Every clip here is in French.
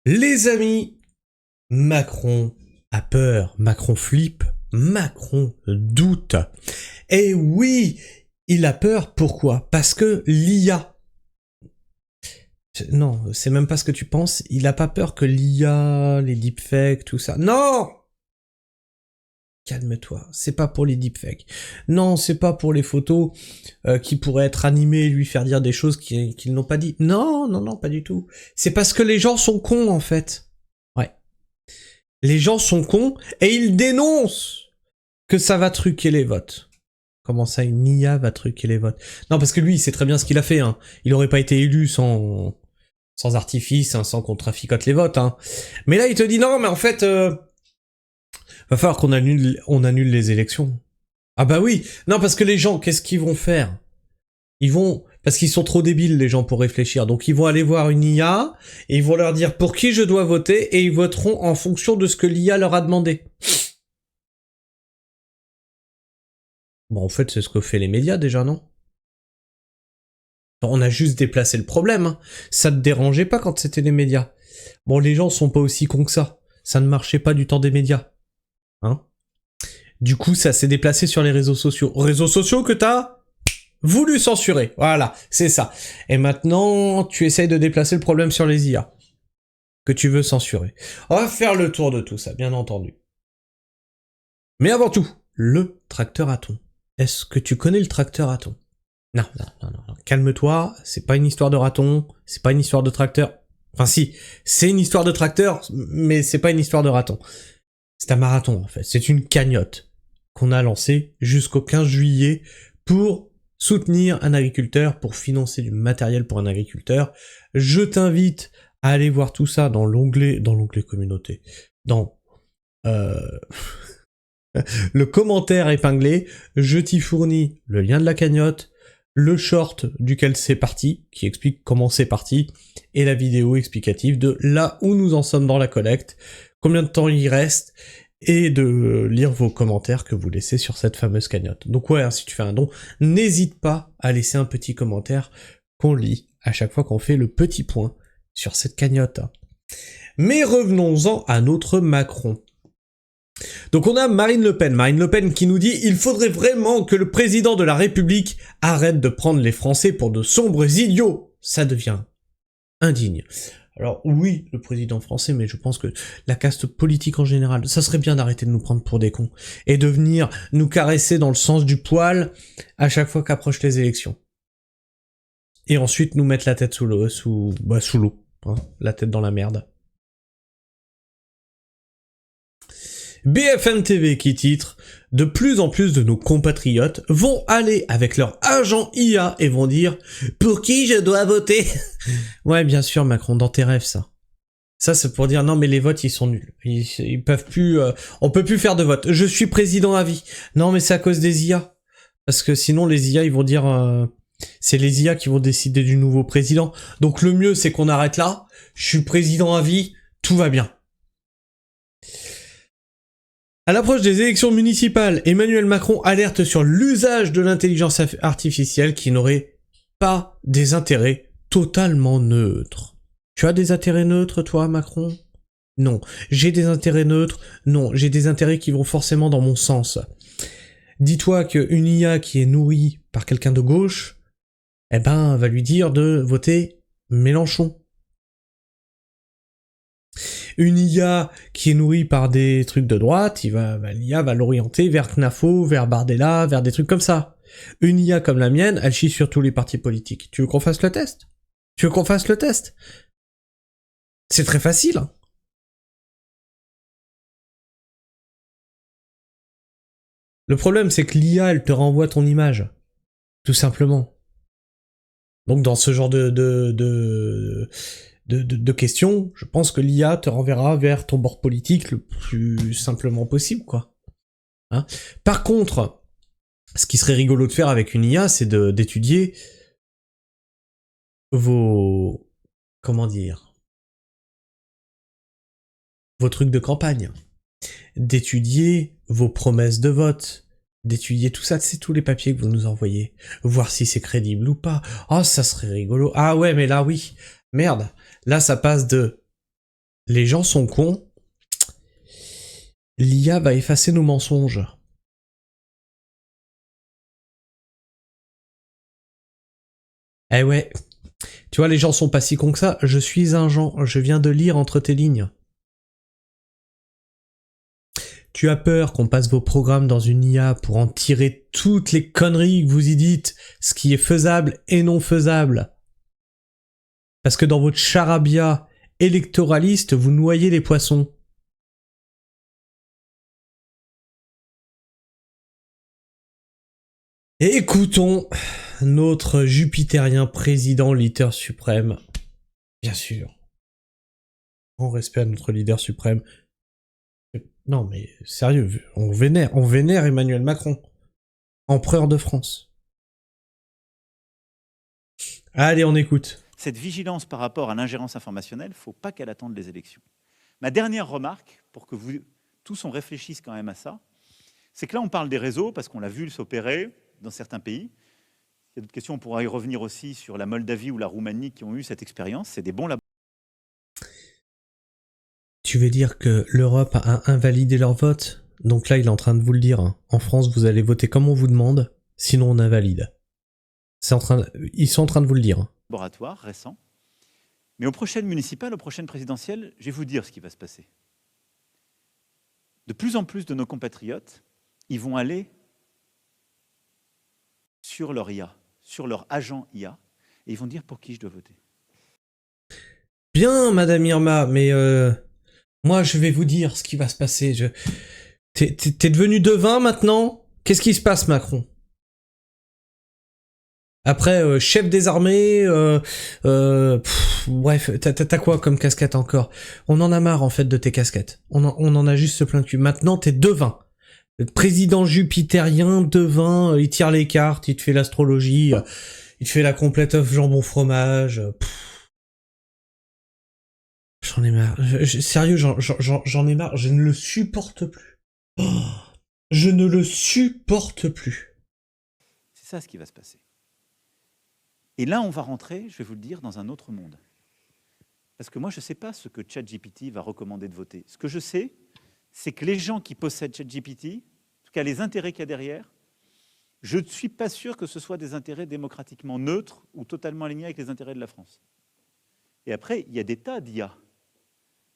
Les amis, Macron a peur, Macron flippe, Macron doute. Et oui, il a peur, pourquoi? Parce que l'IA... Non, c'est même pas ce que tu penses, il a pas peur que l'IA, les deepfakes, tout ça... Non! Calme-toi, c'est pas pour les deepfakes. Non, c'est pas pour les photos qui pourraient être animées et lui faire dire des choses qu'ils n'ont pas dit. Non, non, non, pas du tout. C'est parce que les gens sont cons, en fait. Ouais. Les gens sont cons et ils dénoncent que ça va truquer les votes. Comment ça, une IA va truquer les votes? Non, parce que lui, il sait très bien ce qu'il a fait. Hein. Il aurait pas été élu sans artifice, hein, sans qu'on traficote les votes. Hein. Mais là, il te dit non, mais en fait... va falloir qu'on annule les élections. Ah bah oui, non parce que les gens, qu'est-ce qu'ils vont faire? Ils vont, parce qu'ils sont trop débiles les gens pour réfléchir, donc ils vont aller voir une IA, et ils vont leur dire pour qui je dois voter, et ils voteront en fonction de ce que l'IA leur a demandé. Bon en fait c'est ce que fait les médias déjà, non? On a juste déplacé le problème, hein. Ça te dérangeait pas quand c'était les médias. Bon les gens sont pas aussi cons que ça ne marchait pas du temps des médias. Hein? Du coup, ça s'est déplacé sur les réseaux sociaux. Réseaux sociaux que t'as voulu censurer. Voilà, c'est ça. Et maintenant, tu essayes de déplacer le problème sur les IA. Que tu veux censurer. On va faire le tour de tout ça, bien entendu. Mais avant tout, le tracteur à thon. Est-ce que tu connais le tracteur à thon? Non, non, non, non. Calme-toi, c'est pas une histoire de raton, c'est pas une histoire de tracteur. Enfin si, c'est une histoire de tracteur, mais c'est pas une histoire de raton. C'est un marathon en fait, c'est une cagnotte qu'on a lancée jusqu'au 15 juillet pour soutenir un agriculteur, pour financer du matériel pour un agriculteur. Je t'invite à aller voir tout ça dans l'onglet communauté, dans le commentaire épinglé. Je t'y fournis le lien de la cagnotte, le short duquel c'est parti, qui explique comment c'est parti, et la vidéo explicative de là où nous en sommes dans la collecte, combien de temps il reste, et de lire vos commentaires que vous laissez sur cette fameuse cagnotte. Donc ouais, si tu fais un don, n'hésite pas à laisser un petit commentaire qu'on lit à chaque fois qu'on fait le petit point sur cette cagnotte. Mais revenons-en à notre Macron. Donc on a Marine Le Pen qui nous dit « Il faudrait vraiment que le président de la République arrête de prendre les Français pour de sombres idiots. Ça devient indigne. » Alors oui, le président français, mais je pense que la caste politique en général, ça serait bien d'arrêter de nous prendre pour des cons et de venir nous caresser dans le sens du poil à chaque fois qu'approchent les élections. Et ensuite nous mettre la tête sous l'eau, hein, la tête dans la merde. BFM TV qui titre « De plus en plus de nos compatriotes vont aller avec leur agent IA et vont dire « Pour qui je dois voter ?» Ouais, bien sûr, Macron, dans tes rêves, ça. Ça, c'est pour dire « Non, mais les votes, ils sont nuls. Ils peuvent plus... on peut plus faire de vote. Je suis président à vie. » Non, mais c'est à cause des IA. Parce que sinon, les IA, ils vont dire... c'est les IA qui vont décider du nouveau président. Donc le mieux, c'est qu'on arrête là. Je suis président à vie. Tout va bien. À l'approche des élections municipales, Emmanuel Macron alerte sur l'usage de l'intelligence artificielle qui n'aurait pas des intérêts totalement neutres. Tu as des intérêts neutres, toi, Macron? Non. J'ai des intérêts neutres? Non. J'ai des intérêts qui vont forcément dans mon sens. Dis-toi qu'une IA qui est nourrie par quelqu'un de gauche, eh ben, va lui dire de voter Mélenchon. Une IA qui est nourrie par des trucs de droite, l'IA va l'orienter vers CNAFO, vers Bardella, vers des trucs comme ça. Une IA comme la mienne, elle chie sur tous les partis politiques. Tu veux qu'on fasse le test? C'est très facile. Hein. Le problème, c'est que l'IA, elle te renvoie ton image. Tout simplement. Donc dans ce genre de questions, je pense que l'IA te renverra vers ton bord politique le plus simplement possible, quoi. Hein. Par contre, ce qui serait rigolo de faire avec une IA, c'est d'étudier vos... comment dire, vos trucs de campagne, d'étudier vos promesses de vote, d'étudier tout ça, c'est tous les papiers que vous nous envoyez, voir si c'est crédible ou pas. Oh, ça serait rigolo. Ah ouais, mais là, oui. Merde. Là, ça passe de Les gens sont cons. L'IA va effacer nos mensonges. Eh ouais. Tu vois, les gens sont pas si cons que ça. Je suis un Jean. Je viens de lire entre tes lignes. Tu as peur qu'on passe vos programmes dans une IA pour en tirer toutes les conneries que vous y dites, ce qui est faisable et non faisable. Parce que dans votre charabia électoraliste, vous noyez les poissons. Et écoutons notre jupitérien président, leader suprême. Bien sûr. En respect à notre leader suprême. Non mais sérieux, on vénère Emmanuel Macron, empereur de France. Allez, on écoute. Cette vigilance par rapport à l'ingérence informationnelle, il ne faut pas qu'elle attende les élections. Ma dernière remarque, pour que vous tous on réfléchisse quand même à ça, c'est que là on parle des réseaux parce qu'on l'a vu s'opérer dans certains pays. Il y a d'autres questions, on pourra y revenir aussi sur la Moldavie ou la Roumanie qui ont eu cette expérience. C'est des bons laboratoires. Tu veux dire que l'Europe a invalidé leur vote? Donc là, il est en train de vous le dire. Hein. En France, vous allez voter comme on vous demande, sinon on invalide. Ils sont en train de vous le dire. Hein. Laboratoire récent. Mais aux prochaines municipales, aux prochaines présidentielles, je vais vous dire ce qui va se passer. De plus en plus de nos compatriotes, ils vont aller sur leur IA, sur leur agent IA, et ils vont dire pour qui je dois voter. Bien, Madame Irma, mais moi, je vais vous dire ce qui va se passer. T'es devenu devin maintenant? Qu'est-ce qui se passe, Macron? Après, chef des armées, bref, t'as quoi comme casquette encore? On en a marre, en fait, de tes casquettes. On en a juste plein de cul. Maintenant, t'es devin. Le président jupitérien, devin, il tire les cartes, il te fait l'astrologie, il te fait la complète œuf jambon fromage. J'en ai marre. Sérieux, j'en ai marre. Je ne le supporte plus. Oh, je ne le supporte plus. C'est ça ce qui va se passer. Et là, on va rentrer, je vais vous le dire, dans un autre monde. Parce que moi, je ne sais pas ce que ChatGPT va recommander de voter. Ce que je sais, c'est que les gens qui possèdent ChatGPT, en tout cas les intérêts qu'il y a derrière, je ne suis pas sûr que ce soit des intérêts démocratiquement neutres ou totalement alignés avec les intérêts de la France. Et après, il y a des tas d'IA.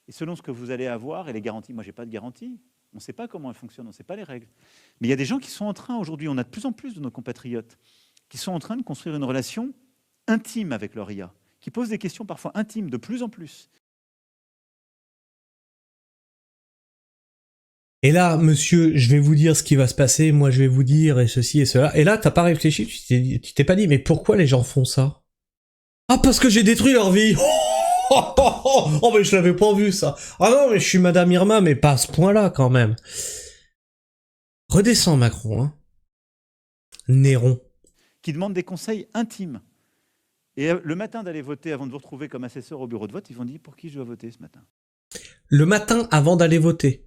Et selon ce que vous allez avoir et les garanties, moi, je n'ai pas de garantie. On ne sait pas comment elles fonctionnent, on ne sait pas les règles. Mais il y a des gens qui sont en train, aujourd'hui, on a de plus en plus de nos compatriotes, qui sont en train de construire une relation intime avec leur IA, qui posent des questions parfois intimes, de plus en plus. Et là, monsieur, je vais vous dire ce qui va se passer, moi je vais vous dire et ceci et cela. Et là, t'as pas réfléchi, tu t'es pas dit, mais pourquoi les gens font ça? Ah, parce que j'ai détruit leur vie. Oh, mais je l'avais pas vu ça. Ah non, mais je suis Madame Irma, mais pas à ce point-là quand même. Redescends Macron, hein. Néron. Qui demandent des conseils intimes. Et le matin d'aller voter, avant de vous retrouver comme assesseur au bureau de vote, ils vont dire pour qui je dois voter ce matin. Le matin avant d'aller voter.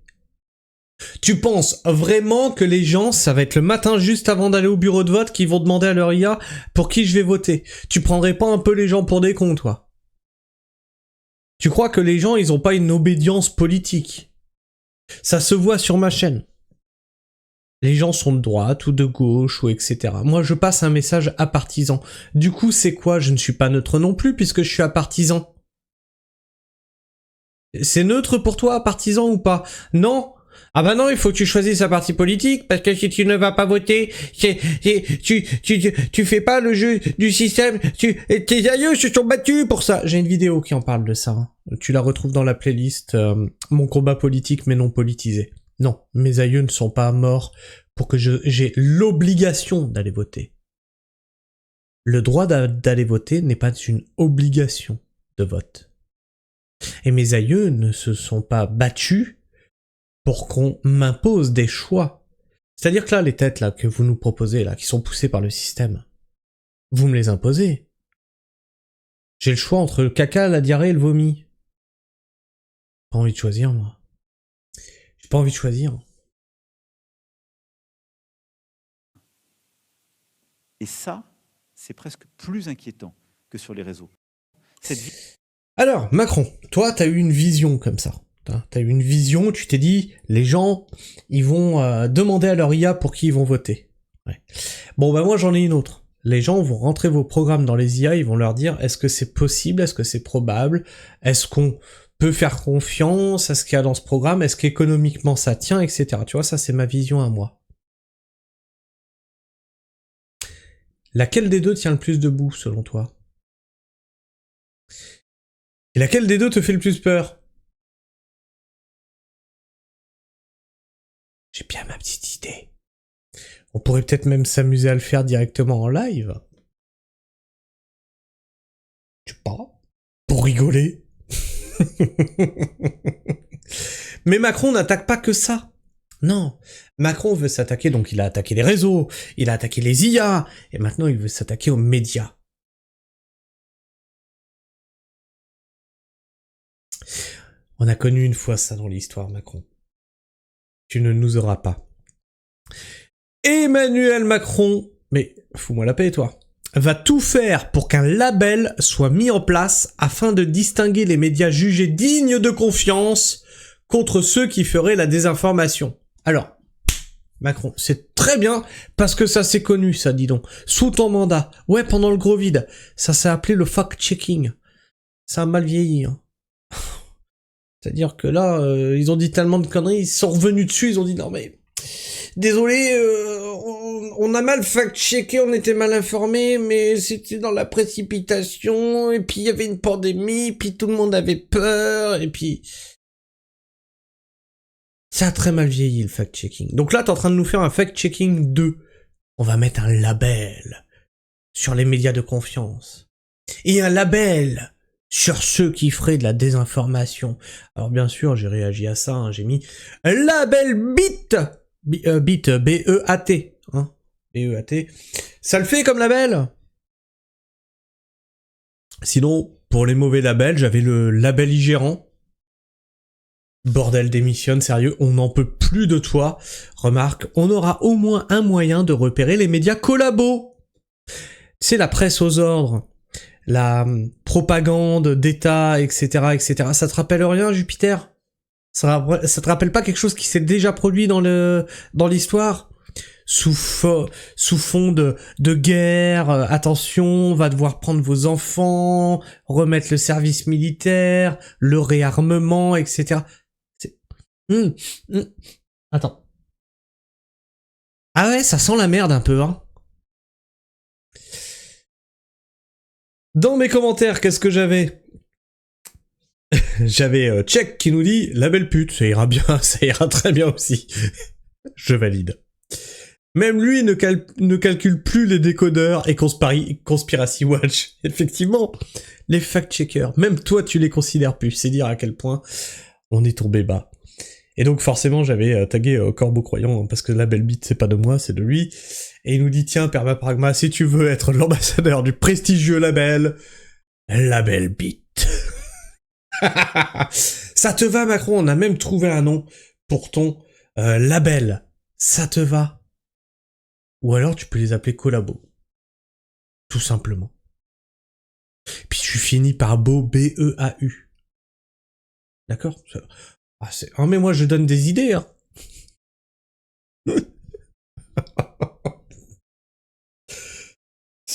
Tu penses vraiment que les gens, ça va être le matin juste avant d'aller au bureau de vote qui vont demander à leur IA pour qui je vais voter? Tu prendrais pas un peu les gens pour des cons, toi? Tu crois que les gens, ils ont pas une obédience politique? Ça se voit sur ma chaîne. Les gens sont de droite ou de gauche ou etc. Moi, je passe un message à partisan. Du coup, c'est quoi? Je ne suis pas neutre non plus puisque je suis à partisan. C'est neutre pour toi, partisan ou pas? Non. Ah bah non, il faut que tu choisisses un parti politique, parce que si tu ne vas pas voter, tu fais pas le jeu du système, tes aïeux se sont battus pour ça. J'ai une vidéo qui en parle de ça. Hein. Tu la retrouves dans la playlist Mon combat politique mais non politisé. Non, mes aïeux ne sont pas morts pour que j'ai l'obligation d'aller voter. Le droit d'aller voter n'est pas une obligation de vote. Et mes aïeux ne se sont pas battus pour qu'on m'impose des choix. C'est-à-dire que là, les têtes là que vous nous proposez, là, qui sont poussées par le système, vous me les imposez. J'ai le choix entre le caca, la diarrhée et le vomi. Pas envie de choisir, moi. J'ai pas envie de choisir. Et ça, c'est presque plus inquiétant que sur les réseaux. Cette Alors, Macron, toi, t'as eu une vision comme ça. T'as eu une vision, tu t'es dit, les gens, ils vont demander à leur IA pour qui ils vont voter. Ouais. Bon, bah moi, j'en ai une autre. Les gens vont rentrer vos programmes dans les IA, ils vont leur dire, est-ce que c'est possible, est-ce que c'est probable, est-ce qu'on peut faire confiance à ce qu'il y a dans ce programme, est-ce qu'économiquement ça tient, etc. Tu vois, ça, c'est ma vision à moi. Laquelle des deux tient le plus debout, selon toi? Et laquelle des deux te fait le plus peur? J'ai bien ma petite idée. On pourrait peut-être même s'amuser à le faire directement en live. Tu sais pas? Pour rigoler. Mais Macron n'attaque pas que ça. Non. Macron veut s'attaquer, donc il a attaqué les réseaux, il a attaqué les IA, et maintenant il veut s'attaquer aux médias. On a connu une fois ça dans l'histoire, Macron. Tu ne nous auras pas. Emmanuel Macron, mais fous-moi la paix, toi, va tout faire pour qu'un label soit mis en place afin de distinguer les médias jugés dignes de confiance contre ceux qui feraient la désinformation. Alors, Macron, c'est très bien, parce que ça s'est connu, ça, dis donc. Sous ton mandat, ouais, pendant le gros vide, ça s'est appelé le fact-checking. Ça a mal vieilli, hein. C'est-à-dire que là, ils ont dit tellement de conneries, ils sont revenus dessus, ils ont dit non mais... Désolé, on a mal fact-checké, on était mal informés, mais c'était dans la précipitation, et puis il y avait une pandémie, puis tout le monde avait peur, et puis... Ça a très mal vieilli, le fact-checking. Donc là, t'es en train de nous faire un fact-checking 2. On va mettre un label sur les médias de confiance. Et un label sur ceux qui feraient de la désinformation. Alors bien sûr, j'ai réagi à ça, hein, j'ai mis un label BEAT. BEAT, B-E-A-T. Hein, B-E-A-T. Ça le fait comme label. Sinon, pour les mauvais labels, j'avais le label igérant. Bordel, démissionne, sérieux, on n'en peut plus de toi. Remarque, on aura au moins un moyen de repérer les médias collabos. C'est la presse aux ordres, la propagande d'État, etc., etc. Ça te rappelle rien, Jupiter? Ça te rappelle pas quelque chose qui s'est déjà produit dans l'histoire? Sous fond de guerre, attention, on va devoir prendre vos enfants, remettre le service militaire, le réarmement, etc. Attends. Ah ouais, ça sent la merde un peu, hein. Dans mes commentaires, qu'est-ce que j'avais? J'avais Check qui nous dit « La belle pute, ça ira bien, ça ira très bien aussi. » Je valide. Même lui ne calcule plus les décodeurs et Conspiracy Watch. Effectivement, les fact-checkers, même toi tu les considères plus, c'est dire à quel point on est tombé bas. Et donc forcément j'avais tagué Corbeau Croyant, parce que la belle bite c'est pas de moi, c'est de lui. Et il nous dit « Tiens, Permapragma, si tu veux être l'ambassadeur du prestigieux label, la belle bite. » Ça te va, Macron? On a même trouvé un nom pour ton label. Ça te va? Ou alors tu peux les appeler collabos. Tout simplement. Puis tu finis par beau, B-E-A-U. D'accord? Ah, mais moi je donne des idées, hein.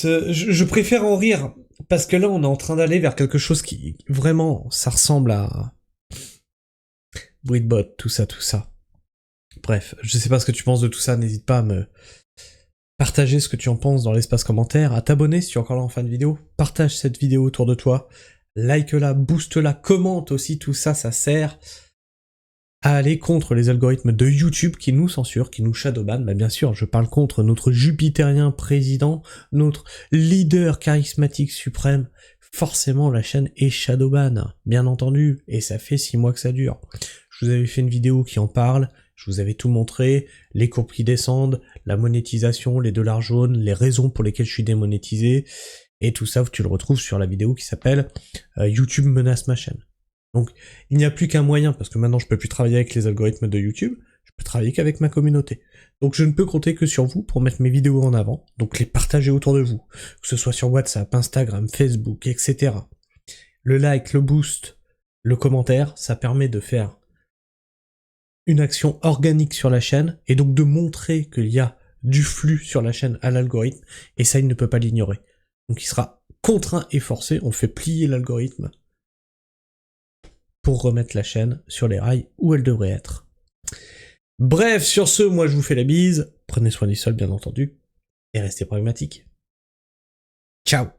Je préfère en rire, parce que là on est en train d'aller vers quelque chose qui, vraiment, ça ressemble à... Bruitbot, tout ça. Bref, je sais pas ce que tu penses de tout ça, n'hésite pas à me partager ce que tu en penses dans l'espace commentaire, à t'abonner si tu es encore là en fin de vidéo, partage cette vidéo autour de toi, like-la, booste-la, commente aussi, tout ça, ça sert à aller contre les algorithmes de YouTube qui nous censurent, qui nous shadowban. Bah bien sûr, je parle contre notre jupitérien président, notre leader charismatique suprême. Forcément, la chaîne est shadowban, bien entendu, et ça fait 6 mois que ça dure. Je vous avais fait une vidéo qui en parle, je vous avais tout montré, les courbes qui descendent, la monétisation, les dollars jaunes, les raisons pour lesquelles je suis démonétisé, et tout ça, tu le retrouves sur la vidéo qui s'appelle YouTube menace ma chaîne. Donc, il n'y a plus qu'un moyen, parce que maintenant je peux plus travailler avec les algorithmes de YouTube, je peux travailler qu'avec ma communauté. Donc je ne peux compter que sur vous pour mettre mes vidéos en avant, donc les partager autour de vous, que ce soit sur WhatsApp, Instagram, Facebook, etc. le like, le boost, le commentaire, ça permet de faire une action organique sur la chaîne et donc de montrer qu'il y a du flux sur la chaîne à l'algorithme et ça, il ne peut pas l'ignorer. Donc il sera contraint et forcé, on fait plier l'algorithme pour remettre la chaîne sur les rails où elle devrait être. Bref, sur ce, moi je vous fais la bise, prenez soin du sol bien entendu, et restez pragmatiques. Ciao!